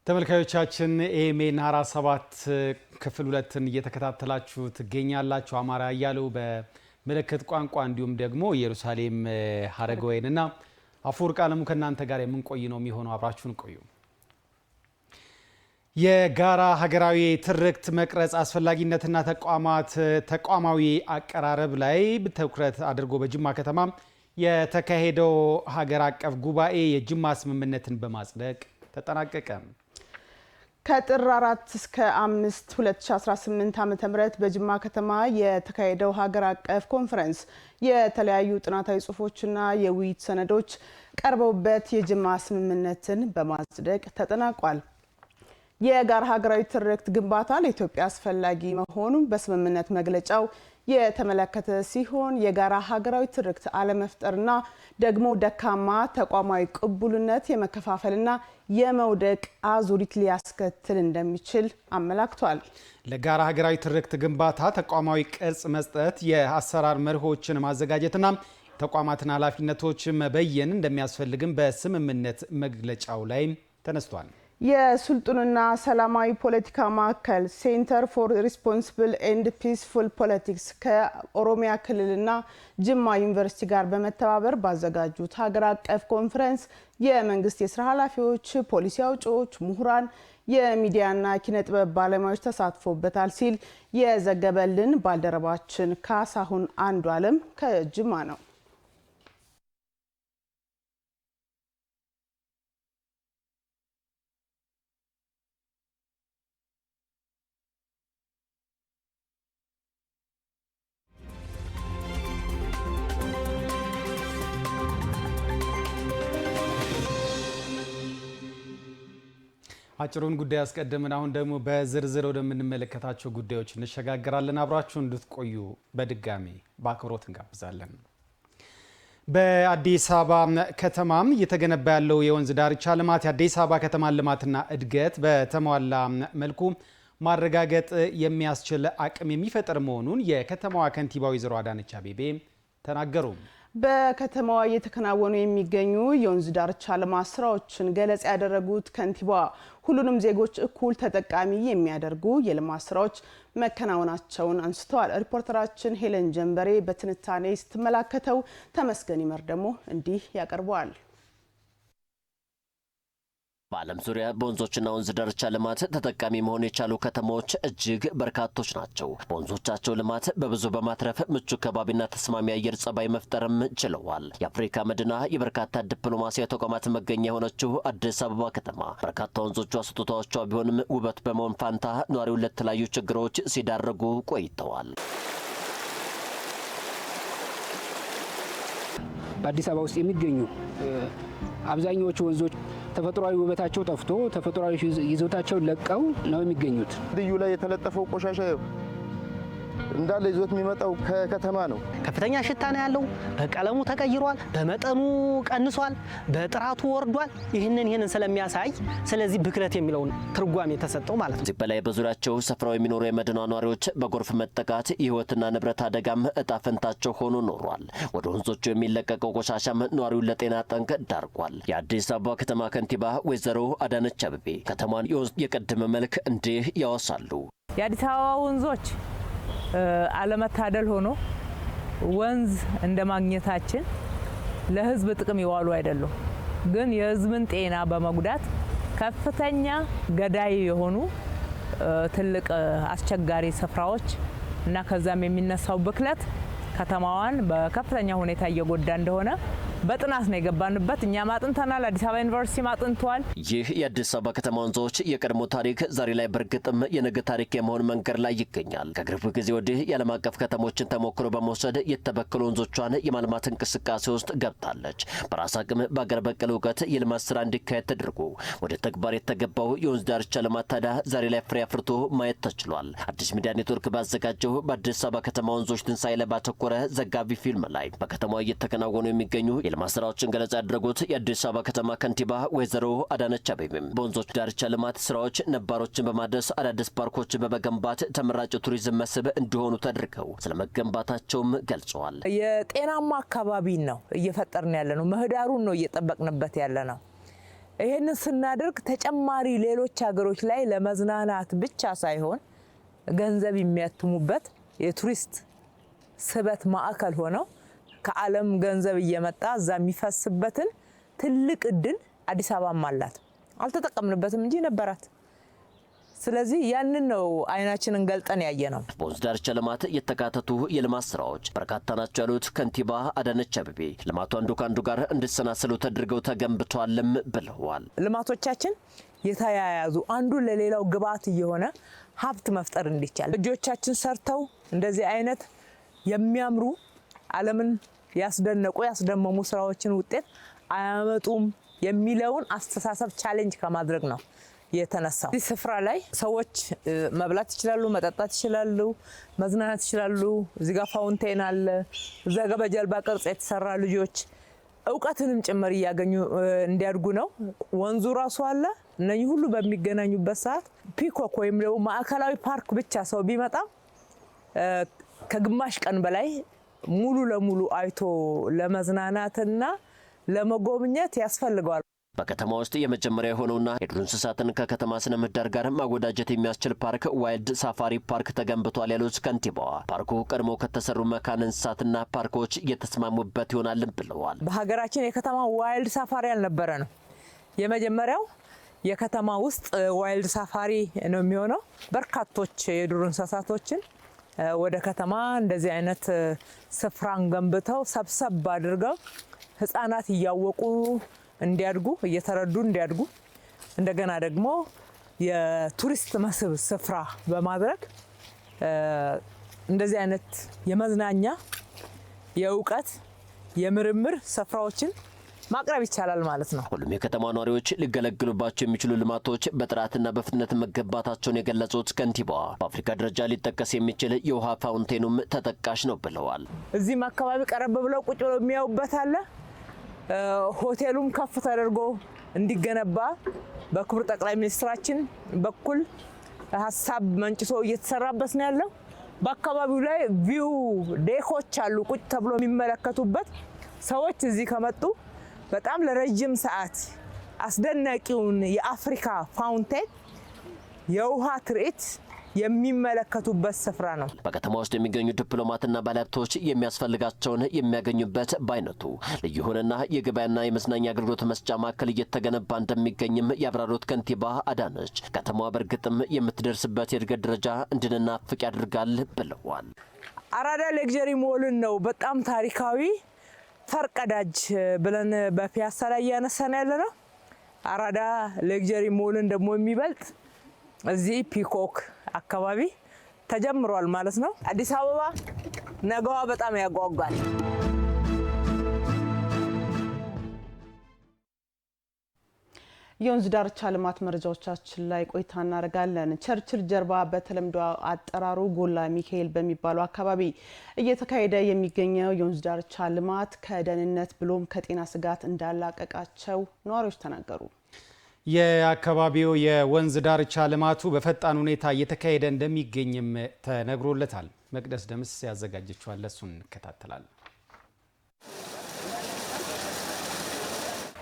ተመልካዮቻችን ኤኤምኤን 47 ክፍል 2ን እየተከታተላችሁ ትገኛላችሁ። አማራ ያለው በመለከት ቋንቋ እንዲሁም ደግሞ ኢየሩሳሌም ሀረገወይንና አፈወርቅ አለሙ ከናንተ ጋር የምንቆይ ነው የሚሆነው። አብራችሁን ቆዩ። የጋራ ሀገራዊ ትርክት መቅረጽ አስፈላጊነትና ተቋማዊ አቀራረብ ላይ ትኩረት አድርጎ በጅማ ከተማ የተካሄደው ሀገር አቀፍ ጉባኤ የጅማ ስምምነትን በማጽደቅ ተጠናቀቀ። ከጥር 4 እስከ 5 2018 ዓ.ም በጅማ ከተማ የተካሄደው ሀገር አቀፍ ኮንፈረንስ የተለያዩ ጥናታዊ ጽሑፎችና የውይይት ሰነዶች ቀርበውበት የጅማ ስምምነትን በማጽደቅ ተጠናቋል። የጋራ ሀገራዊ ትርክት ግንባታ ለኢትዮጵያ አስፈላጊ መሆኑን በስምምነት መግለጫው የተመለከተ ሲሆን የጋራ ሀገራዊ ትርክት አለመፍጠርና ደግሞ ደካማ ተቋማዊ ቅቡልነት የመከፋፈልና የመውደቅ አዙሪት ሊያስከትል እንደሚችል አመላክቷል። ለጋራ ሀገራዊ ትርክት ግንባታ ተቋማዊ ቅርጽ መስጠት፣ የአሰራር መርሆችን ማዘጋጀትና ተቋማትን ኃላፊነቶች መበየን እንደሚያስፈልግም በስምምነት መግለጫው ላይ ተነስቷል። የስልጡንና ሰላማዊ ፖለቲካ ማዕከል ሴንተር ፎር ሪስፖንሲብል ኤንድ ፒስፉል ፖለቲክስ ከኦሮሚያ ክልልና ጅማ ዩኒቨርሲቲ ጋር በመተባበር ባዘጋጁት ሀገር አቀፍ ኮንፈረንስ የመንግስት የስራ ኃላፊዎች፣ ፖሊሲ አውጪዎች፣ ምሁራን፣ የሚዲያና ኪነጥበብ ባለሙያዎች ተሳትፎበታል ሲል የዘገበልን ባልደረባችን ካሳሁን አንዱ አለም ከጅማ ነው። አጭሩን ጉዳይ አስቀድመን አሁን ደግሞ በዝርዝር ወደምንመለከታቸው ጉዳዮች እንሸጋገራለን። አብራችሁ እንድትቆዩ በድጋሚ በአክብሮት እንጋብዛለን። በአዲስ አበባ ከተማም እየተገነባ ያለው የወንዝ ዳርቻ ልማት የአዲስ አበባ ከተማን ልማትና እድገት በተሟላ መልኩ ማረጋገጥ የሚያስችል አቅም የሚፈጥር መሆኑን የከተማዋ ከንቲባ ወይዘሮ አዳነች አቤቤ ተናገሩ። በከተማዋ እየተከናወኑ የሚገኙ የወንዝ ዳርቻ ልማት ስራዎችን ገለጻ ያደረጉት ከንቲባዋ ሁሉንም ዜጎች እኩል ተጠቃሚ የሚያደርጉ የልማት ስራዎች መከናወናቸውን አንስተዋል። ሪፖርተራችን ሄለን ጀንበሬ በትንታኔ ስትመለከተው ተመስገን ይመር ደግሞ እንዲህ ያቀርበዋል። በዓለም ዙሪያ በወንዞችና ወንዝ ዳርቻ ልማት ተጠቃሚ መሆን የቻሉ ከተሞች እጅግ በርካቶች ናቸው። በወንዞቻቸው ልማት በብዙ በማትረፍ ምቹ ከባቢና ተስማሚ አየር ጸባይ መፍጠርም ችለዋል። የአፍሪካ መዲና የበርካታ ዲፕሎማሲያዊ ተቋማት መገኛ የሆነችው አዲስ አበባ ከተማ በርካታ ወንዞቿ ስጦታዎቿ ቢሆንም ውበት በመሆን ፋንታ ነዋሪውን ለተለያዩ ችግሮች ሲዳረጉ ቆይተዋል። በአዲስ አበባ ውስጥ የሚገኙ አብዛኛዎቹ ወንዞች ተፈጥሯዊ ውበታቸው ጠፍቶ ተፈጥሯዊ ይዞታቸውን ለቀው ነው የሚገኙት። ድዩ ላይ የተለጠፈው ቆሻሻ እንዳለ ይዞት የሚመጣው ከከተማ ነው። ከፍተኛ ሽታ ነው ያለው። በቀለሙ ተቀይሯል፣ በመጠኑ ቀንሷል፣ በጥራቱ ወርዷል። ይህንን ስለሚያሳይ ስለዚህ ብክለት የሚለውን ትርጓሜ የተሰጠው ማለት ነው። እዚህ በላይ በዙሪያቸው ሰፍራው የሚኖሩ የመዲና ነዋሪዎች በጎርፍ መጠቃት የህይወትና ንብረት አደጋም እጣ ፈንታቸው ሆኖ ኖሯል። ወደ ወንዞቹ የሚለቀቀው ቆሻሻም ነዋሪውን ለጤና ጠንቅ ዳርጓል። የአዲስ አበባ ከተማ ከንቲባ ወይዘሮ አዳነች አቤቤ ከተማን የቀደመ መልክ እንዲህ ያወሳሉ። የአዲስ አበባ ወንዞች አለመታደል ሆኖ ወንዝ እንደማግኘታችን ለህዝብ ጥቅም ይዋሉ አይደለም፣ ግን የህዝብን ጤና በመጉዳት ከፍተኛ ገዳይ የሆኑ ትልቅ አስቸጋሪ ስፍራዎች እና ከዛም የሚነሳው ብክለት ከተማዋን በከፍተኛ ሁኔታ እየጎዳ እንደሆነ በጥናት ነው የገባንበት። እኛ ማጥንተናል፣ አዲስ አበባ ዩኒቨርሲቲ ማጥንቷል። ይህ የአዲስ አበባ ከተማ ወንዞች የቀድሞ ታሪክ ዛሬ ላይ በእርግጥም የነገ ታሪክ የመሆን መንገድ ላይ ይገኛል። ከቅርብ ጊዜ ወዲህ የዓለም አቀፍ ከተሞችን ተሞክሮ በመውሰድ የተበከሉ ወንዞቿን የማልማት እንቅስቃሴ ውስጥ ገብታለች። በራስ አቅም በአገር በቀል እውቀት የልማት ስራ እንዲካሄድ ተደርጎ ወደ ተግባር የተገባው የወንዝ ዳርቻ ልማት ታዲያ ዛሬ ላይ ፍሬ አፍርቶ ማየት ተችሏል። አዲስ ሚዲያ ኔትወርክ ባዘጋጀው በአዲስ አበባ ከተማ ወንዞች ትንሳኤ ላይ ባተኮረ ዘጋቢ ፊልም ላይ በከተማዋ እየተከናወኑ የሚገኙ የልማት ስራዎችን ገለጻ ያደረጉት የአዲስ አበባ ከተማ ከንቲባ ወይዘሮ አዳነች አቤቤም በወንዞች ዳርቻ ልማት ስራዎች ነባሮችን በማደስ አዳዲስ ፓርኮችን በመገንባት ተመራጭ ቱሪዝም መስህብ እንዲሆኑ ተደርገው ስለመገንባታቸውም ገልጸዋል። የጤናማ አካባቢ ነው እየፈጠርን ያለ ነው። ምህዳሩን ነው እየጠበቅንበት ያለ ነው። ይሄንን ስናደርግ ተጨማሪ ሌሎች ሀገሮች ላይ ለመዝናናት ብቻ ሳይሆን ገንዘብ የሚያትሙበት የቱሪስት ስበት ማዕከል ሆነው ከዓለም ገንዘብ እየመጣ እዛ የሚፈስበትን ትልቅ እድል አዲስ አበባም አላት። አልተጠቀምንበትም እንጂ ነበራት። ስለዚህ ያንን ነው አይናችንን ገልጠን ያየ ነው። በወንዝ ዳርቻ ልማት የተካተቱ የልማት ስራዎች በርካታ ናቸው ያሉት ከንቲባ አዳነች አቤቤ ልማቱ አንዱ ከአንዱ ጋር እንዲሰናሰሉ ተደርገው ተገንብተዋልም ብለዋል። ልማቶቻችን የተያያዙ አንዱ ለሌላው ግብዓት እየሆነ ሀብት መፍጠር እንዲቻል እጆቻችን ሰርተው እንደዚህ አይነት የሚያምሩ ዓለምን ያስደነቁ ያስደመሙ ስራዎችን ውጤት አያመጡም የሚለውን አስተሳሰብ ቻሌንጅ ከማድረግ ነው የተነሳው። እዚህ ስፍራ ላይ ሰዎች መብላት ይችላሉ፣ መጠጣት ይችላሉ፣ መዝናናት ይችላሉ። እዚህ ጋር ፋውንቴን አለ። እዛ ጋር በጀልባ ቅርጽ የተሰራ ልጆች እውቀትንም ጭምር እያገኙ እንዲያድጉ ነው። ወንዙ ራሱ አለ። እነኚህ ሁሉ በሚገናኙበት ሰዓት ፒኮክ ወይም ደግሞ ማዕከላዊ ፓርክ ብቻ ሰው ቢመጣ ከግማሽ ቀን በላይ ሙሉ ለሙሉ አይቶ ለመዝናናትና ለመጎብኘት ያስፈልገዋል። በከተማ ውስጥ የመጀመሪያ የሆነውና የዱር እንስሳትን ከከተማ ስነ ምህዳር ጋር ማወዳጀት የሚያስችል ፓርክ ዋይልድ ሳፋሪ ፓርክ ተገንብቷል ያሉት ከንቲባዋ ፓርኩ ቀድሞ ከተሰሩ መካነ እንስሳትና ፓርኮች እየተስማሙበት ይሆናል ብለዋል። በሀገራችን የከተማ ዋይልድ ሳፋሪ ያልነበረ ነው። የመጀመሪያው የከተማ ውስጥ ዋይልድ ሳፋሪ ነው የሚሆነው። በርካቶች የዱር እንስሳቶችን ወደ ከተማ እንደዚህ አይነት ስፍራን ገንብተው ሰብሰብ አድርገው ህፃናት እያወቁ እንዲያድጉ እየተረዱ እንዲያድጉ እንደገና ደግሞ የቱሪስት መስህብ ስፍራ በማድረግ እንደዚህ አይነት የመዝናኛ የእውቀት የምርምር ስፍራዎችን ማቅረብ ይቻላል ማለት ነው። ሁሉም የከተማ ነዋሪዎች ሊገለገሉባቸው የሚችሉ ልማቶች በጥራትና በፍጥነት መገንባታቸውን የገለጹት ከንቲባዋ በአፍሪካ ደረጃ ሊጠቀስ የሚችል የውሃ ፋውንቴኑም ተጠቃሽ ነው ብለዋል። እዚህም አካባቢ ቀረብ ብለው ቁጭ ብለው የሚያዩበት አለ። ሆቴሉም ከፍ ተደርጎ እንዲገነባ በክቡር ጠቅላይ ሚኒስትራችን በኩል ሀሳብ መንጭሶ እየተሰራበት ነው ያለው። በአካባቢው ላይ ቪው ዴኮች አሉ፣ ቁጭ ተብሎ የሚመለከቱበት። ሰዎች እዚህ ከመጡ በጣም ለረጅም ሰዓት አስደናቂውን የአፍሪካ ፋውንቴን የውሃ ትርኢት የሚመለከቱበት ስፍራ ነው። በከተማ ውስጥ የሚገኙ ዲፕሎማትና ባለሀብቶች የሚያስፈልጋቸውን የሚያገኙበት በአይነቱ ልዩ የሆነና የገበያና የመዝናኛ አገልግሎት መስጫ ማዕከል እየተገነባ እንደሚገኝም ያብራሩት ከንቲባ አዳነች ከተማዋ በእርግጥም የምትደርስበት የእድገት ደረጃ እንድንናፍቅ ያደርጋል ብለዋል። አራዳ ሌክዠሪ ሞልን ነው በጣም ታሪካዊ ፈርቀዳጅ ብለን በፒያሳ ላይ እያነሳን ያለ ነው። አራዳ ሌክዠሪ ሞልን ደግሞ የሚበልጥ እዚህ ፒኮክ አካባቢ ተጀምሯል ማለት ነው። አዲስ አበባ ነገዋ በጣም ያጓጓል። የወንዝ ዳርቻ ልማት መረጃዎቻችን ላይ ቆይታ እናደርጋለን። ቸርችል ጀርባ በተለምዶ አጠራሩ ጎላ ሚካኤል በሚባለው አካባቢ እየተካሄደ የሚገኘው የወንዝ ዳርቻ ልማት ከደህንነት ብሎም ከጤና ስጋት እንዳላቀቃቸው ነዋሪዎች ተናገሩ። የአካባቢው የወንዝ ዳርቻ ልማቱ በፈጣን ሁኔታ እየተካሄደ እንደሚገኝም ተነግሮለታል። መቅደስ ደምስ ያዘጋጀችዋል፣ እሱን እንከታተላለን።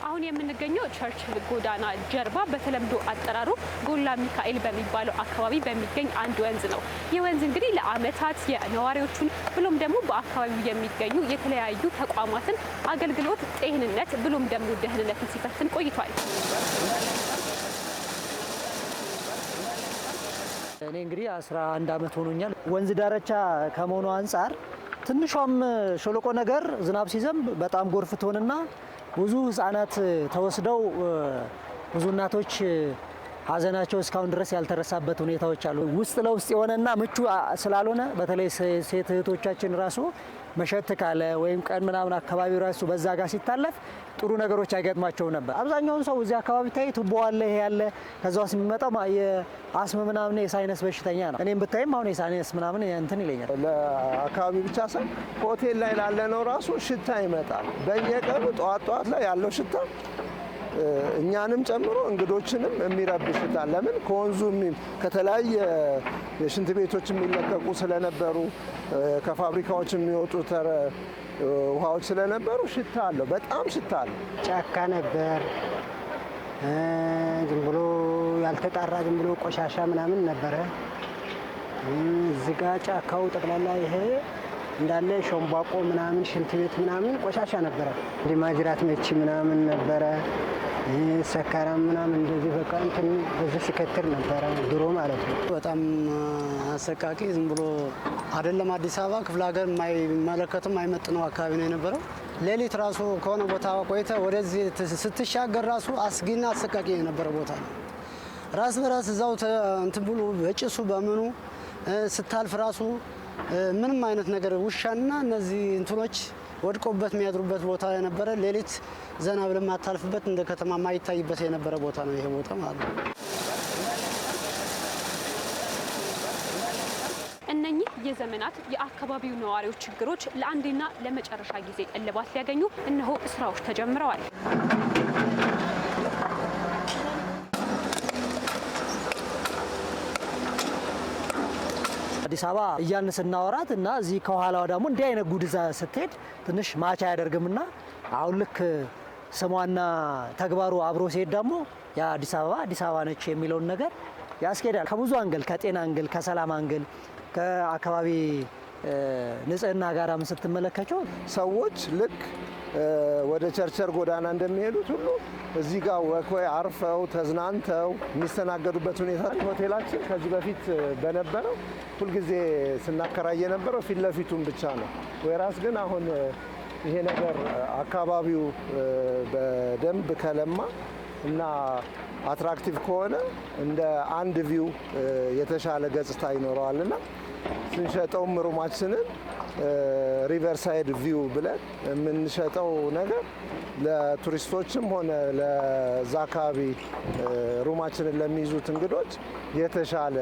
አሁን የምንገኘው ቸርችል ጎዳና ጀርባ በተለምዶ አጠራሩ ጎላ ሚካኤል በሚባለው አካባቢ በሚገኝ አንድ ወንዝ ነው። ይህ ወንዝ እንግዲህ ለዓመታት የነዋሪዎቹን ብሎም ደግሞ በአካባቢው የሚገኙ የተለያዩ ተቋማትን አገልግሎት፣ ጤንነት ብሎም ደግሞ ደህንነትን ሲፈትን ቆይቷል። እኔ እንግዲህ 11 ዓመት ሆኖኛል። ወንዝ ዳርቻ ከመሆኑ አንጻር ትንሿም ሸለቆ ነገር ዝናብ ሲዘንብ በጣም ጎርፍ ትሆንና ብዙ ህፃናት ተወስደው ብዙ እናቶች ሀዘናቸው እስካሁን ድረስ ያልተረሳበት ሁኔታዎች አሉ። ውስጥ ለውስጥ የሆነና ምቹ ስላልሆነ በተለይ ሴት እህቶቻችን ራሱ መሸት ካለ ወይም ቀን ምናምን አካባቢ ራሱ በዛ ጋር ሲታለፍ ጥሩ ነገሮች አይገጥማቸው ነበር። አብዛኛውን ሰው እዚህ አካባቢ ታይ ቱቦ አለ፣ ይሄ ያለ ከዛ ውስጥ የሚመጣው የአስም ምናምን የሳይነስ በሽተኛ ነው። እኔም ብታይም አሁን የሳይነስ ምናምን እንትን ይለኛል። ለአካባቢ ብቻ ሳይሆን ሆቴል ላይ ላለ ነው ራሱ ሽታ ይመጣል። በየቀኑ ጠዋት ላይ ያለው ሽታ እኛንም ጨምሮ እንግዶችንም የሚረብሽታል። ለምን ከወንዙ ከተለያየ የሽንት ቤቶች የሚለቀቁ ስለነበሩ ከፋብሪካዎች የሚወጡ ውሃዎች ስለነበሩ ሽታ አለው፣ በጣም ሽታ አለው። ጫካ ነበር፣ ዝም ብሎ ያልተጣራ ዝም ብሎ ቆሻሻ ምናምን ነበረ። እዚህ ጋር ጫካው ጠቅላላ ይሄ እንዳለ ሸምቧቆ ምናምን ሽንት ቤት ምናምን ቆሻሻ ነበረ። ማጅራት መቺ ምናምን ነበረ። ሰካራም ምናምን እንደዚህ በቃ እንትን በዚህ ሲከትር ነበረ ድሮ ማለት ነው። በጣም አሰቃቂ ዝም ብሎ አይደለም አዲስ አበባ ክፍለ ሀገር የማይመለከትም አይመጥነው አካባቢ ነው የነበረው። ሌሊት ራሱ ከሆነ ቦታ ቆይተ ወደዚህ ስትሻገር ራሱ አስጊና አሰቃቂ የነበረ ቦታ ነው። ራስ በራስ እዛው እንትን ብሎ በጭሱ በምኑ ስታልፍ ራሱ ምንም አይነት ነገር ውሻና እነዚህ እንትኖች ወድቆበት የሚያድሩበት ቦታ የነበረ ሌሊት ዘና ብለን ማታልፍበት እንደ ከተማ ማይታይበት የነበረ ቦታ ነው ይሄ ቦታ ማለት ነው። እነኚህ የዘመናት የአካባቢው ነዋሪዎች ችግሮች ለአንዴና ለመጨረሻ ጊዜ እልባት ሊያገኙ እነሆ ስራዎች ተጀምረዋል። አዲስ አበባ እያን ስናወራት እና እዚህ ከኋላው ደግሞ እንዲህ አይነት ጉድዛ ስትሄድ ትንሽ ማቻ አያደርግምና አሁን ልክ ስሟና ተግባሩ አብሮ ሲሄድ ደግሞ የአዲስ አበባ ነች የሚለውን ነገር ያስኬዳል። ከብዙ አንግል፣ ከጤና አንግል፣ ከሰላም አንግል፣ ከአካባቢ ንጽህና ጋራም ስትመለከቸው ሰዎች ልክ ወደ ቸርቸር ጎዳና እንደሚሄዱት ሁሉ እዚህ ጋር ወክወይ አርፈው ተዝናንተው የሚስተናገዱበት ሁኔታ። ሆቴላችን ከዚህ በፊት በነበረው ሁልጊዜ ስናከራይ የነበረው ፊት ለፊቱን ብቻ ነው። ወይራስ ግን አሁን ይሄ ነገር አካባቢው በደንብ ከለማ እና አትራክቲቭ ከሆነ እንደ አንድ ቪው የተሻለ ገጽታ ይኖረዋልና ስንሸጠውም ሩማችንን ሪቨርሳይድ ቪው ብለን የምንሸጠው ነገር ለቱሪስቶችም ሆነ ለዛ አካባቢ ሩማችንን ለሚይዙት እንግዶች የተሻለ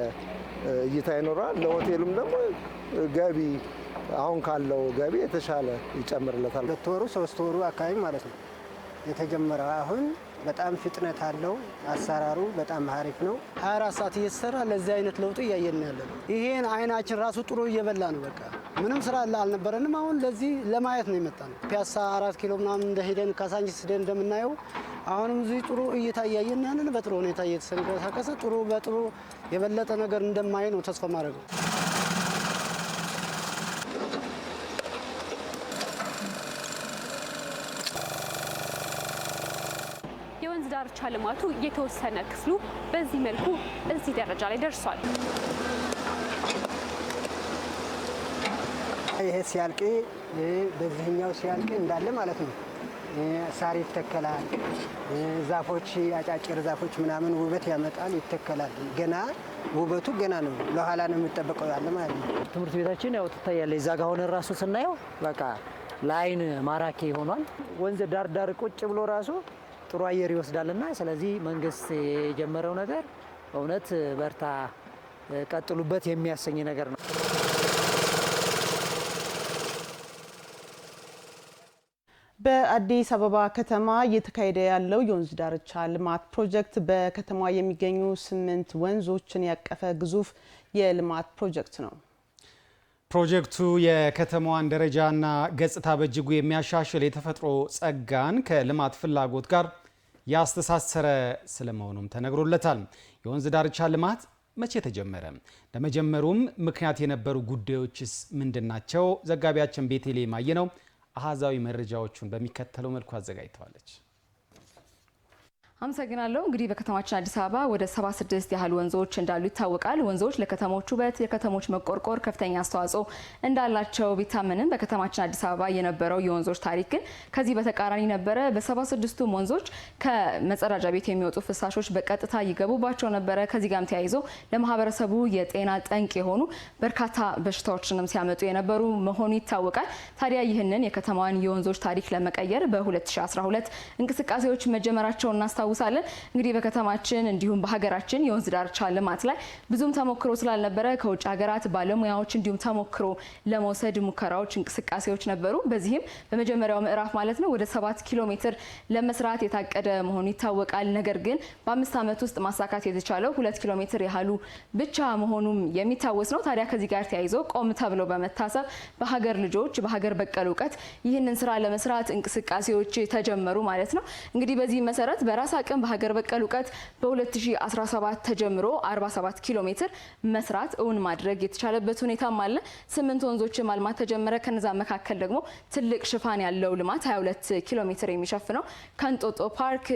እይታ ይኖራል። ለሆቴሉም ደግሞ ገቢ አሁን ካለው ገቢ የተሻለ ይጨምርለታል። 2 ወሩ 3 ወሩ አካባቢ ማለት ነው የተጀመረው። አሁን በጣም ፍጥነት አለው። አሰራሩ በጣም አሪፍ ነው። 24 ሰዓት እየተሰራ ለዚህ አይነት ለውጥ እያየን ያለ ነው። ይሄን አይናችን ራሱ ጥሩ እየበላ ነው። በቃ ምንም ስራ አልነበረንም። አሁን ለዚህ ለማየት ነው የመጣ ነው። ፒያሳ 4 ኪሎ ምናምን እንደሄደን ካሳንቺስ ሄደን እንደምናየው አሁንም እዚህ ጥሩ እይታ እያየን ያለን፣ በጥሩ ሁኔታ እየተንቀሳቀሰ በጥሩ የበለጠ ነገር እንደማይ ነው ተስፋ ማድረገው። የወንዝ ዳርቻ ልማቱ የተወሰነ ክፍሉ በዚህ መልኩ እዚህ ደረጃ ላይ ደርሷል። ይሄ ሲያልቅ በዚህኛው ሲያልቅ እንዳለ ማለት ነው ሳር ይተከላል። ዛፎች፣ አጫጭር ዛፎች ምናምን ውበት ያመጣል፣ ይተከላል። ገና ውበቱ ገና ነው፣ ለኋላ ነው የሚጠበቀው ያለ ማለት ነው። ትምህርት ቤታችን ያው ትታያለች። እዛ ጋር ሆነን ራሱ ስናየው በቃ ለአይን ማራኪ ሆኗል። ወንዝ ዳር ዳር ቁጭ ብሎ ራሱ ጥሩ አየር ይወስዳልና ስለዚህ መንግስት የጀመረው ነገር በእውነት በርታ ቀጥሉበት የሚያሰኝ ነገር ነው። በአዲስ አበባ ከተማ እየተካሄደ ያለው የወንዝ ዳርቻ ልማት ፕሮጀክት በከተማዋ የሚገኙ 8 ወንዞችን ያቀፈ ግዙፍ የልማት ፕሮጀክት ነው። ፕሮጀክቱ የከተማዋን ደረጃና ገጽታ በእጅጉ የሚያሻሽል የተፈጥሮ ጸጋን ከልማት ፍላጎት ጋር ያስተሳሰረ ስለመሆኑም ተነግሮለታል። የወንዝ ዳርቻ ልማት መቼ ተጀመረ? ለመጀመሩም ምክንያት የነበሩ ጉዳዮችስ ምንድናቸው? ዘጋቢያችን ቤተልሔም አየነው አሃዛዊ መረጃዎቹን በሚከተለው መልኩ አዘጋጅተዋለች። አመሰግናለሁ። እንግዲህ በከተማችን አዲስ አበባ ወደ 76 ያህል ወንዞች እንዳሉ ይታወቃል። ወንዞች ለከተሞች ውበት፣ የከተሞች መቆርቆር ከፍተኛ አስተዋጽኦ እንዳላቸው ቢታመንም በከተማችን አዲስ አበባ የነበረው የወንዞች ታሪክ ግን ከዚህ በተቃራኒ ነበረ። በ76ቱም ወንዞች ከመጸዳጃ ቤት የሚወጡ ፍሳሾች በቀጥታ ይገቡባቸው ነበረ። ከዚህ ጋርም ተያይዞ ለማህበረሰቡ የጤና ጠንቅ የሆኑ በርካታ በሽታዎችንም ሲያመጡ የነበሩ መሆኑ ይታወቃል። ታዲያ ይህንን የከተማዋን የወንዞች ታሪክ ለመቀየር በ2012 እንቅስቃሴዎች መጀመራቸውን እናስታውሳለን። እንግዲህ በከተማችን እንዲሁም በሀገራችን የወንዝ ዳርቻ ልማት ላይ ብዙም ተሞክሮ ስላልነበረ ከውጭ ሀገራት ባለሙያዎች እንዲሁም ተሞክሮ ለመውሰድ ሙከራዎች፣ እንቅስቃሴዎች ነበሩ። በዚህም በመጀመሪያው ምዕራፍ ማለት ነው ወደ 7 ኪሎ ሜትር ለመስራት የታቀደ መሆኑ ይታወቃል። ነገር ግን በ5 ዓመት ውስጥ ማሳካት የተቻለው 2 ኪሎ ሜትር ያህሉ ብቻ መሆኑም የሚታወስ ነው። ታዲያ ከዚህ ጋር ተያይዞ ቆም ተብሎ በመታሰብ በሀገር ልጆች በሀገር በቀል እውቀት ይህንን ስራ ለመስራት እንቅስቃሴዎች ተጀመሩ ማለት ነው። እንግዲህ በዚህ መሰረት በራሳ አቅም በሀገር በቀል እውቀት በ2017 ተጀምሮ 47 ኪሎ ሜትር መስራት እውን ማድረግ የተቻለበት ሁኔታም አለ። 8 ወንዞችን ማልማት ተጀመረ። ከነዛ መካከል ደግሞ ትልቅ ሽፋን ያለው ልማት 22 ኪሎ ሜትር የሚሸፍነው ከእንጦጦ ፓርክ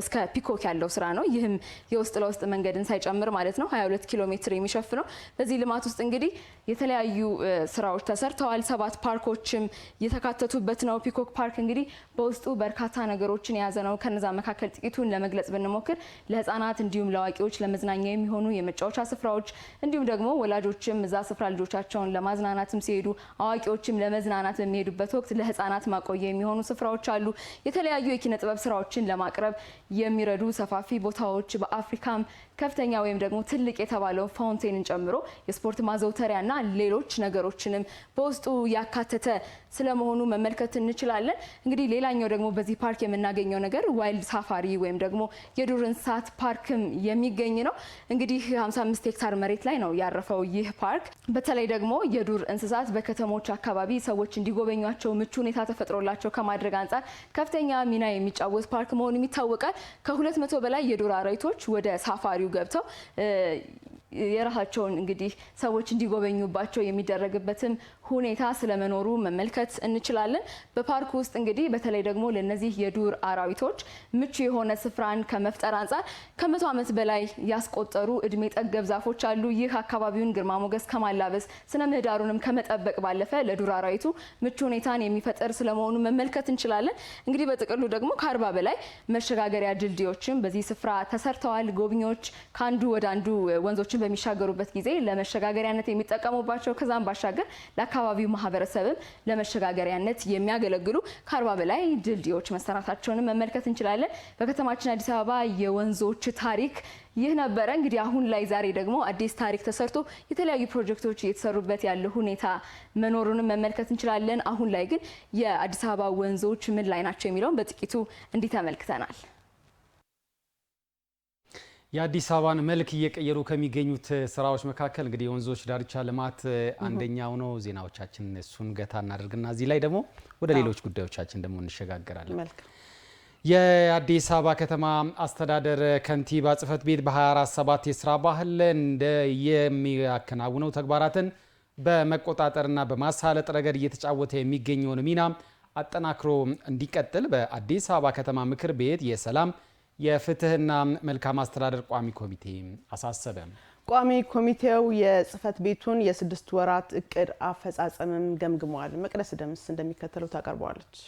እስከ ፒኮክ ያለው ስራ ነው። ይህም የውስጥ ለውስጥ መንገድን ሳይጨምር ማለት ነው 22 ኪሎ ሜትር የሚሸፍነው። በዚህ ልማት ውስጥ እንግዲህ የተለያዩ ስራዎች ተሰርተዋል። 7 ፓርኮችም የተካተቱበት ነው። ፒኮክ ፓርክ እንግዲህ በውስጡ በርካታ ነገሮችን የያዘ ነው። ከነዛ መካከል ጥቂቱን ለመግለጽ ብንሞክር ለህፃናት እንዲሁም ለአዋቂዎች ለመዝናኛ የሚሆኑ የመጫወቻ ስፍራዎች እንዲሁም ደግሞ ወላጆችም እዛ ስፍራ ልጆቻቸውን ለማዝናናትም ሲሄዱ አዋቂዎችም ለመዝናናት በሚሄዱበት ወቅት ለህፃናት ማቆያ የሚሆኑ ስፍራዎች አሉ። የተለያዩ የኪነ ጥበብ ስራዎችን ለማቅረብ የሚረዱ ሰፋፊ ቦታዎች በአፍሪካም ከፍተኛ ወይም ደግሞ ትልቅ የተባለው ፋውንቴንን ጨምሮ የስፖርት ማዘውተሪያና ሌሎች ነገሮችንም በውስጡ ያካተተ ስለመሆኑ መመልከት እንችላለን። እንግዲህ ሌላኛው ደግሞ በዚህ ፓርክ የምናገኘው ነገር ዋይልድ ሳፋሪ ወይም ደግሞ የዱር እንስሳት ፓርክም የሚገኝ ነው። እንግዲህ 55 ሄክታር መሬት ላይ ነው ያረፈው ይህ ፓርክ። በተለይ ደግሞ የዱር እንስሳት በከተሞች አካባቢ ሰዎች እንዲጎበኟቸው ምቹ ሁኔታ ተፈጥሮላቸው ከማድረግ አንጻር ከፍተኛ ሚና የሚጫወት ፓርክ መሆኑም ይታወቃል። ከ200 በላይ የዱር አራዊቶች ወደ ሳፋሪው ገብተው የራሳቸውን እንግዲህ ሰዎች እንዲጎበኙባቸው የሚደረግበትም ሁኔታ ስለመኖሩ መመልከት እንችላለን። በፓርኩ ውስጥ እንግዲህ በተለይ ደግሞ ለነዚህ የዱር አራዊቶች ምቹ የሆነ ስፍራን ከመፍጠር አንጻር ከ100 ዓመት በላይ ያስቆጠሩ እድሜ ጠገብ ዛፎች አሉ። ይህ አካባቢውን ግርማ ሞገስ ከማላበስ ስነ ምህዳሩንም ከመጠበቅ ባለፈ ለዱር አራዊቱ ምቹ ሁኔታን የሚፈጥር ስለመሆኑ መመልከት እንችላለን። እንግዲህ በጥቅሉ ደግሞ ከ40 በላይ መሸጋገሪያ ድልድዮችም በዚህ ስፍራ ተሰርተዋል። ጎብኚዎች ከአንዱ ወደ አንዱ ወንዞችን በሚሻገሩበት ጊዜ ለመሸጋገሪያነት የሚጠቀሙባቸው ከዛም ባሻገር ለአካባቢው ማህበረሰብም ለመሸጋገሪያነት የሚያገለግሉ ከ40 በላይ ድልድዮች መሰራታቸውን መመልከት እንችላለን። በከተማችን አዲስ አበባ የወንዞች ታሪክ ይህ ነበረ። እንግዲህ አሁን ላይ ዛሬ ደግሞ አዲስ ታሪክ ተሰርቶ የተለያዩ ፕሮጀክቶች እየተሰሩበት ያለው ሁኔታ መኖሩንም መመልከት እንችላለን። አሁን ላይ ግን የአዲስ አበባ ወንዞች ምን ላይ ናቸው የሚለውን በጥቂቱ እንዲህ ተመልክተናል። የአዲስ አበባን መልክ እየቀየሩ ከሚገኙት ስራዎች መካከል እንግዲህ የወንዞች ዳርቻ ልማት አንደኛው ነው። ዜናዎቻችን እሱን ገታ እናደርግና እዚህ ላይ ደግሞ ወደ ሌሎች ጉዳዮቻችን ደግሞ እንሸጋገራለን። የአዲስ አበባ ከተማ አስተዳደር ከንቲባ ጽሕፈት ቤት በ24/7 የስራ ባህል እንደ የሚያከናውነው ተግባራትን በመቆጣጠርና በማሳለጥ ረገድ እየተጫወተ የሚገኘውን ሚና አጠናክሮ እንዲቀጥል በአዲስ አበባ ከተማ ምክር ቤት የሰላም የፍትህና መልካም አስተዳደር ቋሚ ኮሚቴ አሳሰበ። ቋሚ ኮሚቴው የጽሕፈት ቤቱን የ6 ወራት እቅድ አፈጻጸምም ገምግሟል። መቅደስ ደምስ እንደሚከተለው ታቀርበዋለች።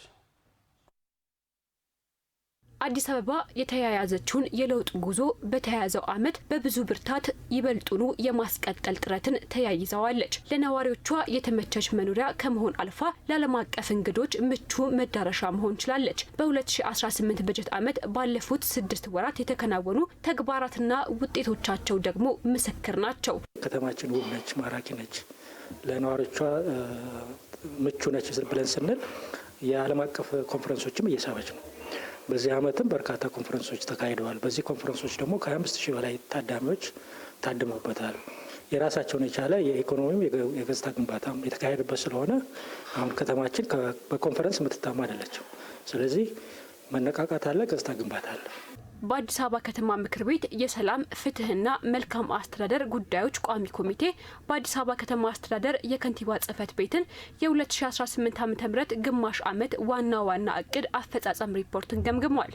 አዲስ አበባ የተያያዘችውን የለውጥ ጉዞ በተያያዘው ዓመት በብዙ ብርታት ይበልጡኑ የማስቀጠል ጥረትን ተያይዘዋለች። ለነዋሪዎቿ የተመቸች መኖሪያ ከመሆን አልፋ ለዓለም አቀፍ እንግዶች ምቹ መዳረሻ መሆን ችላለች። በ2018 በጀት ዓመት ባለፉት 6 ወራት የተከናወኑ ተግባራትና ውጤቶቻቸው ደግሞ ምስክር ናቸው። ከተማችን ውብ ነች፣ ማራኪ ነች፣ ለነዋሪዎቿ ምቹ ነች ብለን ስንል የዓለም አቀፍ ኮንፈረንሶችም እየሳበች ነው። በዚህ ዓመትም በርካታ ኮንፈረንሶች ተካሂደዋል። በዚህ ኮንፈረንሶች ደግሞ ከ25,000 በላይ ታዳሚዎች ታድመውበታል። የራሳቸውን የቻለ የኢኮኖሚም የገጽታ ግንባታም የተካሄደበት ስለሆነ አሁን ከተማችን በኮንፈረንስ የምትታማ አይደለችም። ስለዚህ መነቃቃት አለ፣ ገጽታ ግንባታ አለ። በአዲስ አበባ ከተማ ምክር ቤት የሰላም ፍትህና መልካም አስተዳደር ጉዳዮች ቋሚ ኮሚቴ በአዲስ አበባ ከተማ አስተዳደር የከንቲባ ጽሕፈት ቤትን የ2018 ዓ.ም ግማሽ ዓመት ዋና ዋና እቅድ አፈጻጸም ሪፖርትን ገምግሟል።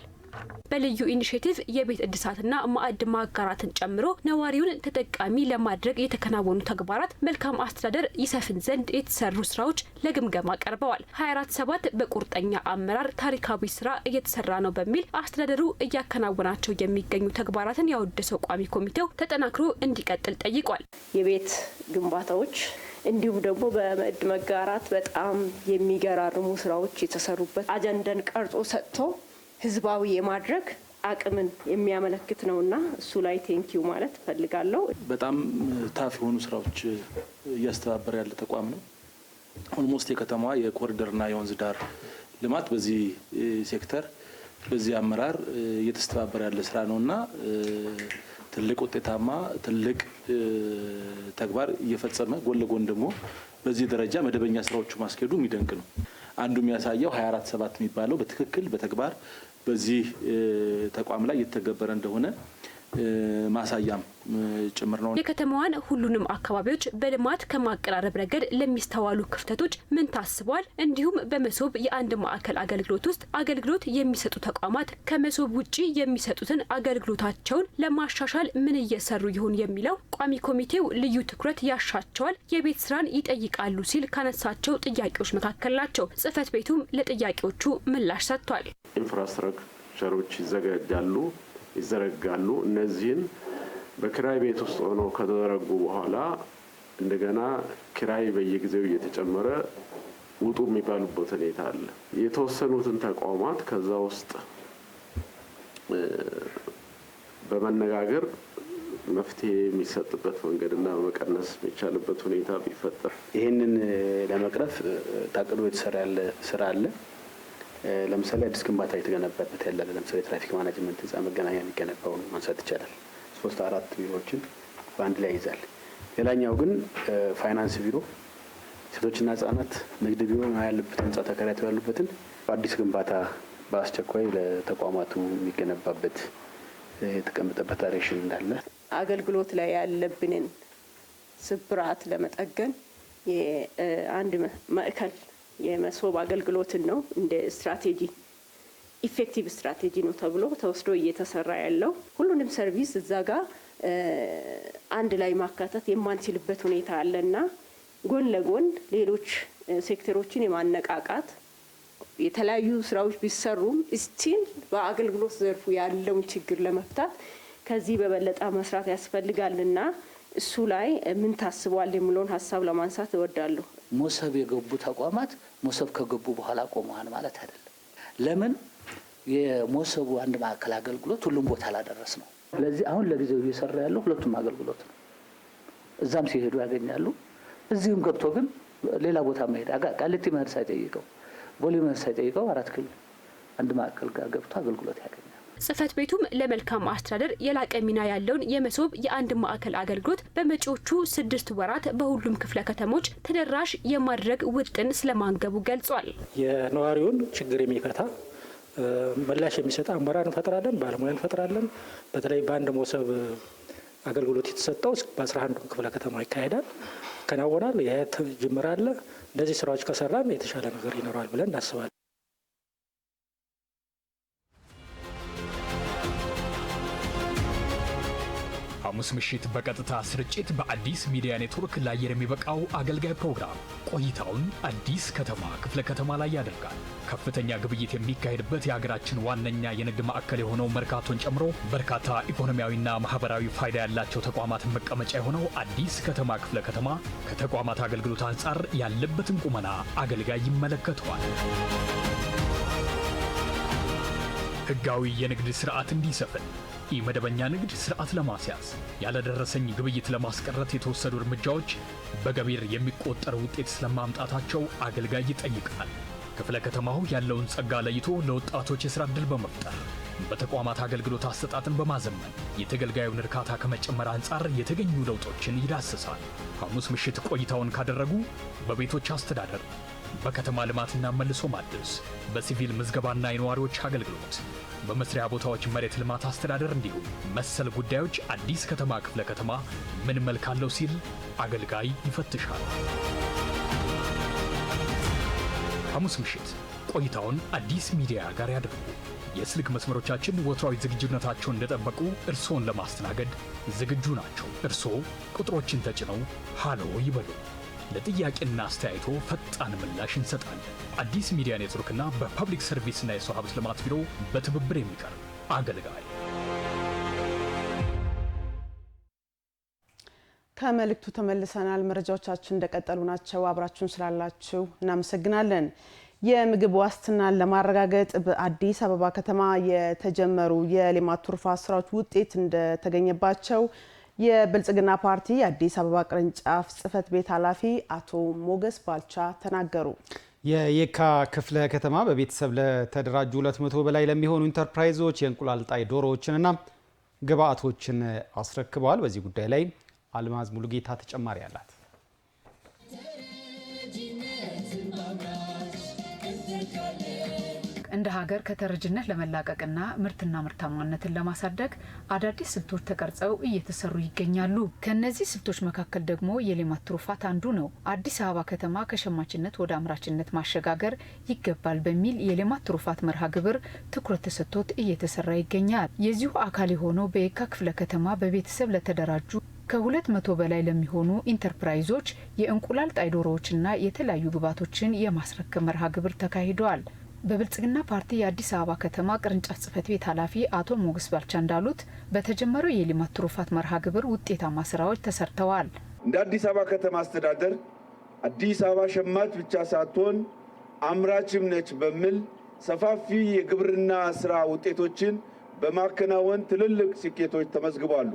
በልዩ ኢኒሼቲቭ የቤት እድሳትና ማዕድ ማጋራትን ጨምሮ ነዋሪውን ተጠቃሚ ለማድረግ የተከናወኑ ተግባራት መልካም አስተዳደር ይሰፍን ዘንድ የተሰሩ ስራዎች ለግምገማ ቀርበዋል። 24/7 በቁርጠኛ አመራር ታሪካዊ ስራ እየተሰራ ነው በሚል አስተዳደሩ እያከናወናቸው የሚገኙ ተግባራትን ያወደሰው ቋሚ ኮሚቴው ተጠናክሮ እንዲቀጥል ጠይቋል። የቤት ግንባታዎች እንዲሁም ደግሞ በማዕድ መጋራት በጣም የሚገራርሙ ስራዎች የተሰሩበት አጀንዳን ቀርጾ ሰጥቶ ህዝባዊ የማድረግ አቅምን የሚያመለክት ነውና እሱ ላይ ቴንኪው ማለት ፈልጋለሁ። በጣም ታፍ የሆኑ ስራዎች እያስተባበረ ያለ ተቋም ነው። ኦልሞስት የከተማዋ የኮሪደርና የወንዝ ዳር ልማት በዚህ ሴክተር በዚህ አመራር እየተስተባበረ ያለ ስራ ነውና ትልቅ ውጤታማ ትልቅ ተግባር እየፈጸመ ጎን ለጎን ደግሞ በዚህ ደረጃ መደበኛ ስራዎቹ ማስኬዱ የሚደንቅ ነው። አንዱ የሚያሳየው 24/7 የሚባለው በትክክል በተግባር በዚህ ተቋም ላይ እየተገበረ እንደሆነ ማሳያም ጭምር ነው። የከተማዋን ሁሉንም አካባቢዎች በልማት ከማቀራረብ ረገድ ለሚስተዋሉ ክፍተቶች ምን ታስቧል? እንዲሁም በመሶብ የአንድ ማዕከል አገልግሎት ውስጥ አገልግሎት የሚሰጡ ተቋማት ከመሶብ ውጪ የሚሰጡትን አገልግሎታቸውን ለማሻሻል ምን እየሰሩ ይሆን የሚለው ቋሚ ኮሚቴው ልዩ ትኩረት ያሻቸዋል፣ የቤት ስራን ይጠይቃሉ ሲል ካነሳቸው ጥያቄዎች መካከል ናቸው። ጽህፈት ቤቱም ለጥያቄዎቹ ምላሽ ሰጥቷል። ኢንፍራስትራክቸሮች ይዘረጋሉ። እነዚህን በኪራይ ቤት ውስጥ ሆኖ ከተዘረጉ በኋላ እንደገና ኪራይ በየጊዜው እየተጨመረ ውጡ የሚባሉበት ሁኔታ አለ። የተወሰኑትን ተቋማት ከዛ ውስጥ በመነጋገር መፍትሄ የሚሰጥበት መንገድና መቀነስ የሚቻልበት ሁኔታ ቢፈጠር ይህንን ለመቅረፍ ታቅዶ የተሰራ ያለ ስራ አለ። ለምሳሌ አዲስ ግንባታ የተገነባበት ያለ ለምሳሌ ትራፊክ ማኔጅመንት ህንጻ መገናኛ የሚገነባውን ማንሳት ይቻላል። 3-4 ቢሮዎችን በአንድ ላይ ይዛል። ሌላኛው ግን ፋይናንስ ቢሮ፣ ሴቶችና ህጻናት ንግድ ቢሮ ያለበት ህንጻ ተከራይተው ያሉበትን አዲስ ግንባታ በአስቸኳይ ለተቋማቱ የሚገነባበት የተቀመጠበት ዳይሬክሽን እንዳለ አገልግሎት ላይ ያለብንን ስብራት ለመጠገን የአንድ ማዕከል የመሶብ አገልግሎትን ነው እንደ ስትራቴጂ ኢፌክቲቭ ስትራቴጂ ነው ተብሎ ተወስዶ እየተሰራ ያለው። ሁሉንም ሰርቪስ እዛ ጋር አንድ ላይ ማካተት የማንችልበት ሁኔታ አለና ጎን ለጎን ሌሎች ሴክተሮችን የማነቃቃት የተለያዩ ስራዎች ቢሰሩም ስቲል በአገልግሎት ዘርፉ ያለውን ችግር ለመፍታት ከዚህ በበለጠ መስራት ያስፈልጋልና እሱ ላይ ምን ታስቧል የሚለውን ሀሳብ ለማንሳት እወዳለሁ። ሞሰብ የገቡ ተቋማት ሞሰብ ከገቡ በኋላ ቆመዋል ማለት አይደለም። ለምን የሞሰቡ አንድ ማዕከል አገልግሎት ሁሉም ቦታ አላደረስ ነው። ስለዚህ አሁን ለጊዜው እየሰራ ያለው ሁለቱም አገልግሎት ነው። እዛም ሲሄዱ ያገኛሉ፣ እዚህም ገብቶ ግን ሌላ ቦታ መሄድ ቃሊቲ መሄድ ሳይጠይቀው ቦሌ መሄድ ሳይጠይቀው 4 ኪሎ አንድ ማዕከል ጋር ገብቶ አገልግሎት ያገኛል። ጽህፈት ቤቱም ለመልካም አስተዳደር የላቀ ሚና ያለውን የመሶብ የአንድ ማዕከል አገልግሎት በመጪዎቹ 6 ወራት በሁሉም ክፍለ ከተሞች ተደራሽ የማድረግ ውጥን ስለማንገቡ ገልጿል። የነዋሪውን ችግር የሚፈታ ምላሽ የሚሰጥ አመራር እንፈጥራለን፣ ባለሙያ እንፈጥራለን። በተለይ በአንድ መሶብ አገልግሎት የተሰጠው በ11 ክፍለ ከተማ ይካሄዳል፣ ይከናወናል። ይህ ጅምር አለ። እንደዚህ ስራዎች ከሰራን የተሻለ ነገር ይኖራል ብለን እናስባለን። ሐሙስ ምሽት በቀጥታ ስርጭት በአዲስ ሚዲያ ኔትወርክ ለአየር የሚበቃው አገልጋይ ፕሮግራም ቆይታውን አዲስ ከተማ ክፍለ ከተማ ላይ ያደርጋል። ከፍተኛ ግብይት የሚካሄድበት የሀገራችን ዋነኛ የንግድ ማዕከል የሆነው መርካቶን ጨምሮ በርካታ ኢኮኖሚያዊና ማህበራዊ ፋይዳ ያላቸው ተቋማትን መቀመጫ የሆነው አዲስ ከተማ ክፍለ ከተማ ከተቋማት አገልግሎት አንጻር ያለበትን ቁመና አገልጋይ ይመለከተዋል። ህጋዊ የንግድ ስርዓት እንዲሰፍን፣ ኢመደበኛ ንግድ ስርዓት ለማስያዝ፣ ያለደረሰኝ ግብይት ለማስቀረት የተወሰዱ እርምጃዎች በገቢር የሚቆጠር ውጤት ስለማምጣታቸው አገልጋይ ይጠይቃል። ክፍለ ከተማው ያለውን ጸጋ ለይቶ ለወጣቶች የሥራ ዕድል በመፍጠር በተቋማት አገልግሎት አሰጣጥን በማዘመን የተገልጋዩን እርካታ ከመጨመር አንጻር የተገኙ ለውጦችን ይዳስሳል። ሐሙስ ምሽት ቆይታውን ካደረጉ በቤቶች አስተዳደር፣ በከተማ ልማትና መልሶ ማደስ፣ በሲቪል ምዝገባና የነዋሪዎች አገልግሎት፣ በመስሪያ ቦታዎች መሬት ልማት አስተዳደር እንዲሁም መሰል ጉዳዮች አዲስ ከተማ ክፍለ ከተማ ምን መልክ አለው ሲል አገልጋይ ይፈትሻል። ሐሙስ ምሽት ቆይታውን አዲስ ሚዲያ ጋር ያድርጉ። የስልክ መስመሮቻችን ወትሯዊ ዝግጁነታቸውን እንደጠበቁ እርስዎን ለማስተናገድ ዝግጁ ናቸው። እርስዎ ቁጥሮችን ተጭነው ሃሎ ይበሉ። ለጥያቄና አስተያየቶ ፈጣን ምላሽ እንሰጣለን። አዲስ ሚዲያ ኔትወርክና በፐብሊክ ሰርቪስና የሰው ሀብት ልማት ቢሮ በትብብር የሚቀርብ አገልጋይ። ከመልእክቱ ተመልሰናል። መረጃዎቻችን እንደቀጠሉ ናቸው። አብራችሁን ስላላችሁ እናመሰግናለን። የምግብ ዋስትናን ለማረጋገጥ በአዲስ አበባ ከተማ የተጀመሩ የሌማት ትሩፋት ስራዎች ውጤት እንደተገኘባቸው የብልጽግና ፓርቲ የአዲስ አበባ ቅርንጫፍ ጽህፈት ቤት ኃላፊ አቶ ሞገስ ባልቻ ተናገሩ። የየካ ክፍለ ከተማ በቤተሰብ ለተደራጁ 200 በላይ ለሚሆኑ ኢንተርፕራይዞች የእንቁላል ጣይ ዶሮዎችንና ግብአቶችን አስረክበዋል። በዚህ ጉዳይ ላይ አልማዝ ሙሉጌታ ተጨማሪ አላት። እንደ ሀገር ከተረጅነት ለመላቀቅና ምርትና ምርታማነትን ለማሳደግ አዳዲስ ስልቶች ተቀርጸው እየተሰሩ ይገኛሉ። ከነዚህ ስልቶች መካከል ደግሞ የሌማት ትሩፋት አንዱ ነው። አዲስ አበባ ከተማ ከሸማችነት ወደ አምራችነት ማሸጋገር ይገባል በሚል የሌማት ትሩፋት መርሃ ግብር ትኩረት ተሰጥቶት እየተሰራ ይገኛል። የዚሁ አካል የሆነው በየካ ክፍለ ከተማ በቤተሰብ ለተደራጁ ከ200 በላይ ለሚሆኑ ኢንተርፕራይዞች የእንቁላል ጣይ ዶሮዎችና የተለያዩ ግብዓቶችን የማስረከብ መርሃ ግብር ተካሂዷል። በብልጽግና ፓርቲ የአዲስ አበባ ከተማ ቅርንጫፍ ጽህፈት ቤት ኃላፊ አቶ ሞገስ ባልቻ እንዳሉት በተጀመረው የሌማት ትሩፋት መርሃ ግብር ውጤታማ ስራዎች ተሰርተዋል። እንደ አዲስ አበባ ከተማ አስተዳደር አዲስ አበባ ሸማች ብቻ ሳትሆን አምራችም ነች በሚል ሰፋፊ የግብርና ስራ ውጤቶችን በማከናወን ትልልቅ ስኬቶች ተመዝግበዋል።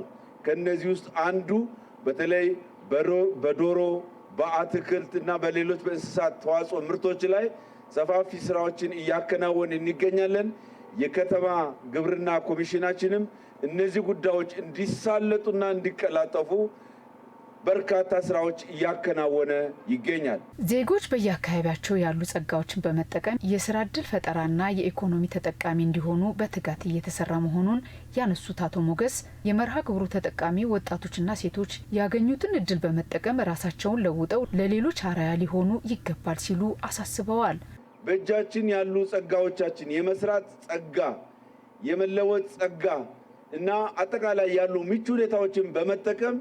ከነዚህ ውስጥ አንዱ በተለይ በዶሮ በአትክልት እና በሌሎች በእንስሳት ተዋጽኦ ምርቶች ላይ ሰፋፊ ስራዎችን እያከናወን እንገኛለን። የከተማ ግብርና ኮሚሽናችንም እነዚህ ጉዳዮች እንዲሳለጡና እንዲቀላጠፉ በርካታ ስራዎች እያከናወነ ይገኛል። ዜጎች በየአካባቢያቸው ያሉ ጸጋዎችን በመጠቀም የስራ ዕድል ፈጠራና የኢኮኖሚ ተጠቃሚ እንዲሆኑ በትጋት እየተሰራ መሆኑን ያነሱት አቶ ሞገስ የመርሃ ግብሩ ተጠቃሚ ወጣቶችና ሴቶች ያገኙትን እድል በመጠቀም ራሳቸውን ለውጠው ለሌሎች አርአያ ሊሆኑ ይገባል ሲሉ አሳስበዋል። በእጃችን ያሉ ጸጋዎቻችን የመስራት ጸጋ፣ የመለወጥ ጸጋ እና አጠቃላይ ያሉ ምቹ ሁኔታዎችን በመጠቀም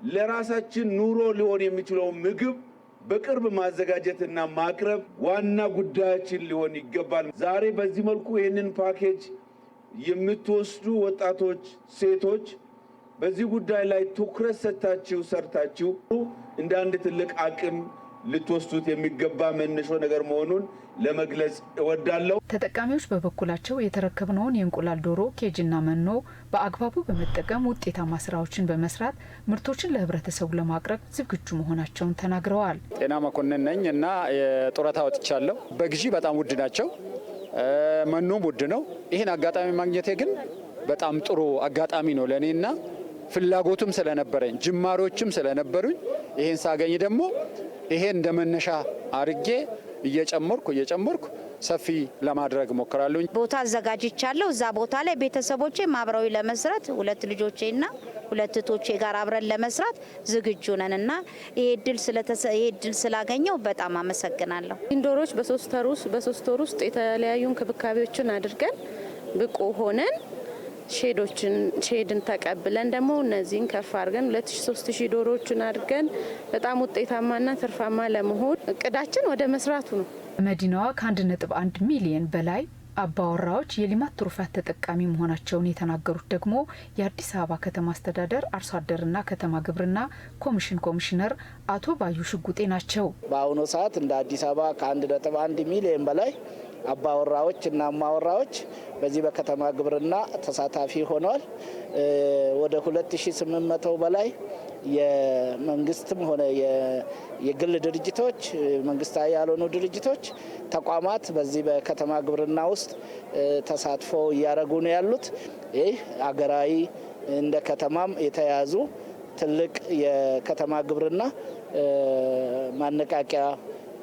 ለራሳችን ኑሮ ሊሆን የሚችለው ምግብ በቅርብ ማዘጋጀትና ማቅረብ ዋና ጉዳያችን ሊሆን ይገባል። ዛሬ በዚህ መልኩ ይህንን ፓኬጅ የምትወስዱ ወጣቶች፣ ሴቶች በዚህ ጉዳይ ላይ ትኩረት ሰጥታችሁ ሰርታችሁ እንደ አንድ ትልቅ አቅም ልትወስዱት የሚገባ መነሾ ነገር መሆኑን ለመግለጽ እወዳለሁ። ተጠቃሚዎች በበኩላቸው የተረከብነውን የእንቁላል ዶሮ ኬጅና መኖ በአግባቡ በመጠቀም ውጤታማ ስራዎችን በመስራት ምርቶችን ለህብረተሰቡ ለማቅረብ ዝግጁ መሆናቸውን ተናግረዋል። ጤና መኮንን ነኝ እና የጡረታ ወጥቻለሁ። በግዢ በጣም ውድ ናቸው፣ መኖም ውድ ነው። ይህን አጋጣሚ ማግኘቴ ግን በጣም ጥሩ አጋጣሚ ነው ለእኔና ፍላጎቱም ስለነበረኝ ጅማሮችም ስለነበሩኝ ይህን ሳገኝ ደግሞ ይሄን እንደመነሻ አርጌ እየጨመርኩ ሰፊ ለማድረግ ሞክራለሁ። ቦታ አዘጋጅቻለሁ። እዛ ቦታ ላይ ቤተሰቦቼ ማብረው ለመስራት 2 ልጆቼና 2 እህቶቼ ጋር አብረን ለመስራት ዝግጁ ነንና ይሄ እድል ስላገኘው በጣም አመሰግናለሁ። ዶሮዎች በሶስት ወር ውስጥ የተለያዩ እንክብካቤዎችን አድርገን ብቁ ሆነን ሼድን ተቀብለን ደግሞ እነዚህን ከፍ አድርገን 2000-3000 ዶሮዎችን አድርገን በጣም ውጤታማና ትርፋማ ለመሆን እቅዳችን ወደ መስራቱ ነው። መዲናዋ ከ1.1 ሚሊዮን በላይ አባወራዎች የሌማት ትሩፋት ተጠቃሚ መሆናቸውን የተናገሩት ደግሞ የአዲስ አበባ ከተማ አስተዳደር አርሶ አደርና ከተማ ግብርና ኮሚሽን ኮሚሽነር አቶ ባዩ ሽጉጤ ናቸው። በአሁኑ ሰዓት እንደ አዲስ አበባ ከ1.1 ሚሊዮን በላይ አባወራዎች እና ማወራዎች በዚህ በከተማ ግብርና ተሳታፊ ሆነዋል። ወደ 2800 በላይ የመንግስትም ሆነ የግል ድርጅቶች፣ መንግስታዊ ያልሆኑ ድርጅቶች፣ ተቋማት በዚህ በከተማ ግብርና ውስጥ ተሳትፎ እያደረጉ ነው ያሉት። ይህ አገራዊ እንደ ከተማም የተያዙ ትልቅ የከተማ ግብርና ማነቃቂያ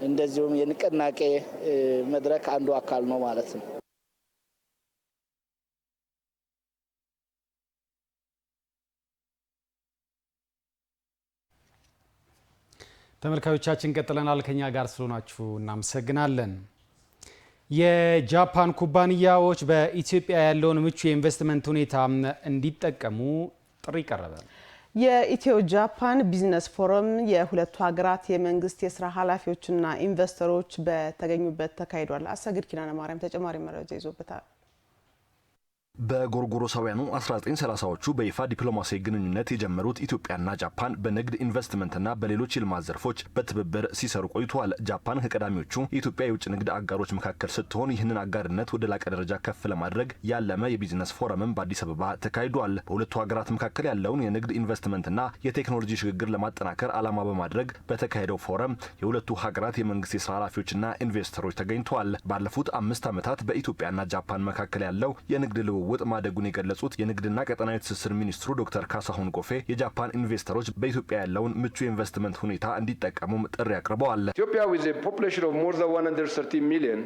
እንደዚሁም የንቅናቄ መድረክ አንዱ አካል ነው ማለት ነው። ተመልካዮቻችን ቀጥለናል። ከኛ ጋር ስለሆናችሁ እናመሰግናለን። የጃፓን ኩባንያዎች በኢትዮጵያ ያለውን ምቹ የኢንቨስትመንት ሁኔታ እንዲጠቀሙ ጥሪ ቀረበ። የኢትዮ ጃፓን ቢዝነስ ፎረም የሁለቱ ሀገራት የመንግስት የስራ ኃላፊዎችና ኢንቨስተሮች በተገኙበት ተካሂዷል። አሰግድ ኪዳነ ማርያም ተጨማሪ መረጃ ይዞበታል። በጎርጎሮሳውያኑ 1930ዎቹ በይፋ ዲፕሎማሲያዊ ግንኙነት የጀመሩት ኢትዮጵያና ጃፓን በንግድ ኢንቨስትመንትና በሌሎች የልማት ዘርፎች በትብብር ሲሰሩ ቆይተዋል። ጃፓን ከቀዳሚዎቹ የኢትዮጵያ የውጭ ንግድ አጋሮች መካከል ስትሆን ይህንን አጋርነት ወደ ላቀ ደረጃ ከፍ ለማድረግ ያለመ የቢዝነስ ፎረምም በአዲስ አበባ ተካሂዷል። በሁለቱ ሀገራት መካከል ያለውን የንግድ ኢንቨስትመንትና የቴክኖሎጂ ሽግግር ለማጠናከር ዓላማ በማድረግ በተካሄደው ፎረም የሁለቱ ሀገራት የመንግስት የስራ ኃላፊዎችና ኢንቨስተሮች ተገኝተዋል። ባለፉት 5 ዓመታት በኢትዮጵያና ጃፓን መካከል ያለው የንግድ ውጥ ማደጉን የገለጹት የንግድና ቀጠናዊ ትስስር ሚኒስትሩ ዶክተር ካሳሁን ጎፌ የጃፓን ኢንቨስተሮች በኢትዮጵያ ያለውን ምቹ የኢንቨስትመንት ሁኔታ እንዲጠቀሙም ጥሪ አቅርበዋል። ኢትዮጵያ with a population of more than 130 million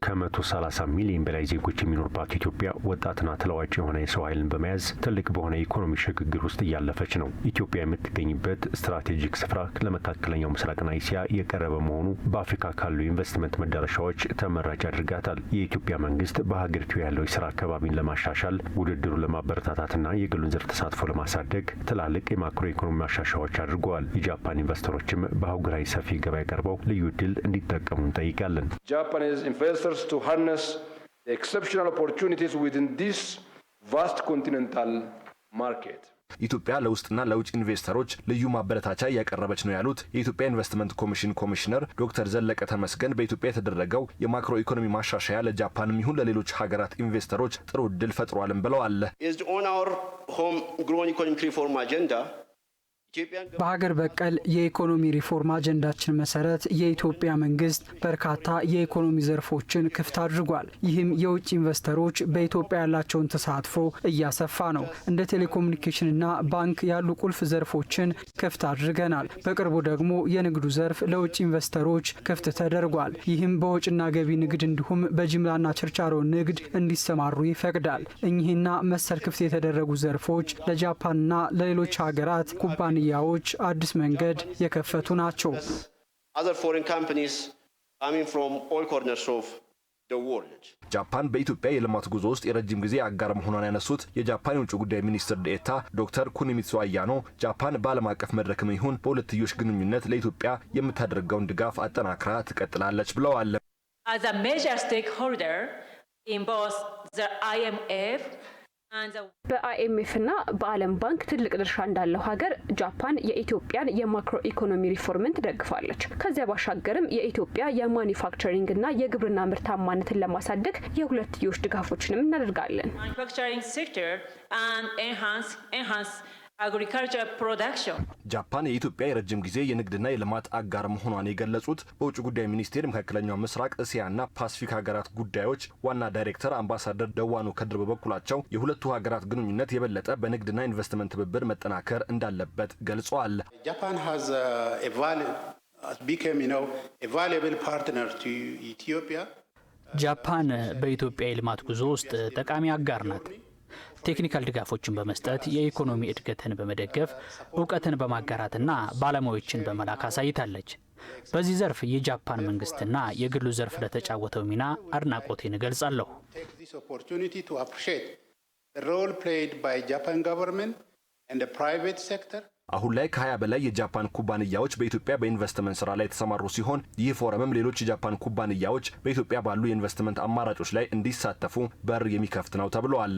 ከ130 ሚሊዮን በላይ ዜጎች የሚኖርባት ኢትዮጵያ ወጣትና ተለዋጭ የሆነ የሰው ኃይልን በመያዝ ትልቅ በሆነ የኢኮኖሚ ሽግግር ውስጥ እያለፈች ነው። ኢትዮጵያ የምትገኝበት ስትራቴጂክ ስፍራ ለመካከለኛው ምስራቅና እስያ የቀረበ መሆኑ በአፍሪካ ካሉ ኢንቨስትመንት መዳረሻዎች ተመራጭ ያደርጋታል። የኢትዮጵያ መንግስት በሀገሪቱ ያለው የስራ አካባቢን ለማሻሻል ውድድሩን ለማበረታታትና የግሉን ዘርፍ ተሳትፎ ለማሳደግ ትላልቅ የማክሮ ኢኮኖሚ ማሻሻያዎች አድርገዋል። የጃፓን ኢንቨስተሮችም በአህጉራዊ ሰፊ ገበያ ቀርበው ልዩ እድል እንዲጠቀሙ እንጠይቃለን። Japanese investors to harness the exceptional opportunities within this vast continental market. ኢትዮጵያ ለውስጥና ለውጭ ኢንቨስተሮች ልዩ ማበረታቻ እያቀረበች ነው ያሉት የኢትዮጵያ ኢንቨስትመንት ኮሚሽን ኮሚሽነር ዶክተር ዘለቀ ተመስገን በኢትዮጵያ የተደረገው የማክሮ ኢኮኖሚ ማሻሻያ ለጃፓንም ይሁን ለሌሎች ሀገራት ኢንቨስተሮች ጥሩ እድል ፈጥሯልም ብለዋል። በሀገር በቀል የኢኮኖሚ ሪፎርም አጀንዳችን መሰረት የኢትዮጵያ መንግስት በርካታ የኢኮኖሚ ዘርፎችን ክፍት አድርጓል። ይህም የውጭ ኢንቨስተሮች በኢትዮጵያ ያላቸውን ተሳትፎ እያሰፋ ነው። እንደ ቴሌኮሙኒኬሽንና ባንክ ያሉ ቁልፍ ዘርፎችን ክፍት አድርገናል። በቅርቡ ደግሞ የንግዱ ዘርፍ ለውጭ ኢንቨስተሮች ክፍት ተደርጓል። ይህም በወጭና ገቢ ንግድ እንዲሁም በጅምላና ችርቻሮ ንግድ እንዲሰማሩ ይፈቅዳል። እኚህና መሰል ክፍት የተደረጉ ዘርፎች ለጃፓንና ለሌሎች ሀገራት ኩባንያ ያዎች አዲስ መንገድ የከፈቱ ናቸው። ጃፓን በኢትዮጵያ የልማት ጉዞ ውስጥ የረጅም ጊዜ አጋር መሆኗን ያነሱት የጃፓን የውጭ ጉዳይ ሚኒስትር ዴኤታ ዶክተር ኩኒሚትሱ አያኖ ጃፓን በዓለም አቀፍ መድረክም ይሁን በሁለትዮሽ ግንኙነት ለኢትዮጵያ የምታደርገውን ድጋፍ አጠናክራ ትቀጥላለች ብለዋል። As a major stakeholder in both the IMF በአይኤምኤፍ እና በዓለም ባንክ ትልቅ ድርሻ እንዳለው ሀገር ጃፓን የኢትዮጵያን የማክሮ ኢኮኖሚ ሪፎርምን ትደግፋለች። ከዚያ ባሻገርም የኢትዮጵያ የማኒፋክቸሪንግ እና የግብርና ምርታማነትን ለማሳደግ የሁለትዮሽ ድጋፎችንም እናደርጋለን። ጃፓን የኢትዮጵያ የረጅም ጊዜ የንግድና የልማት አጋር መሆኗን የገለጹት በውጭ ጉዳይ ሚኒስቴር መካከለኛው ምስራቅ እስያና ፓሲፊክ ሀገራት ጉዳዮች ዋና ዳይሬክተር አምባሳደር ደዋኑ ከድር በበኩላቸው የሁለቱ ሀገራት ግንኙነት የበለጠ በንግድና ኢንቨስትመንት ትብብር መጠናከር እንዳለበት ገልጸዋል። ጃፓን has become a valuable partner to Ethiopia. ጃፓን በኢትዮጵያ የልማት ጉዞ ውስጥ ጠቃሚ አጋር ናት። ቴክኒካል ድጋፎችን በመስጠት የኢኮኖሚ እድገትን በመደገፍ እውቀትን በማጋራትና ባለሙያዎችን በመላክ አሳይታለች። በዚህ ዘርፍ የጃፓን መንግስትና የግሉ ዘርፍ ለተጫወተው ሚና አድናቆቴን እገልጻለሁ። አሁን ላይ ከ20 በላይ የጃፓን ኩባንያዎች በኢትዮጵያ በኢንቨስትመንት ስራ ላይ የተሰማሩ ሲሆን ይህ ፎረምም ሌሎች የጃፓን ኩባንያዎች በኢትዮጵያ ባሉ የኢንቨስትመንት አማራጮች ላይ እንዲሳተፉ በር የሚከፍት ነው ተብሏል።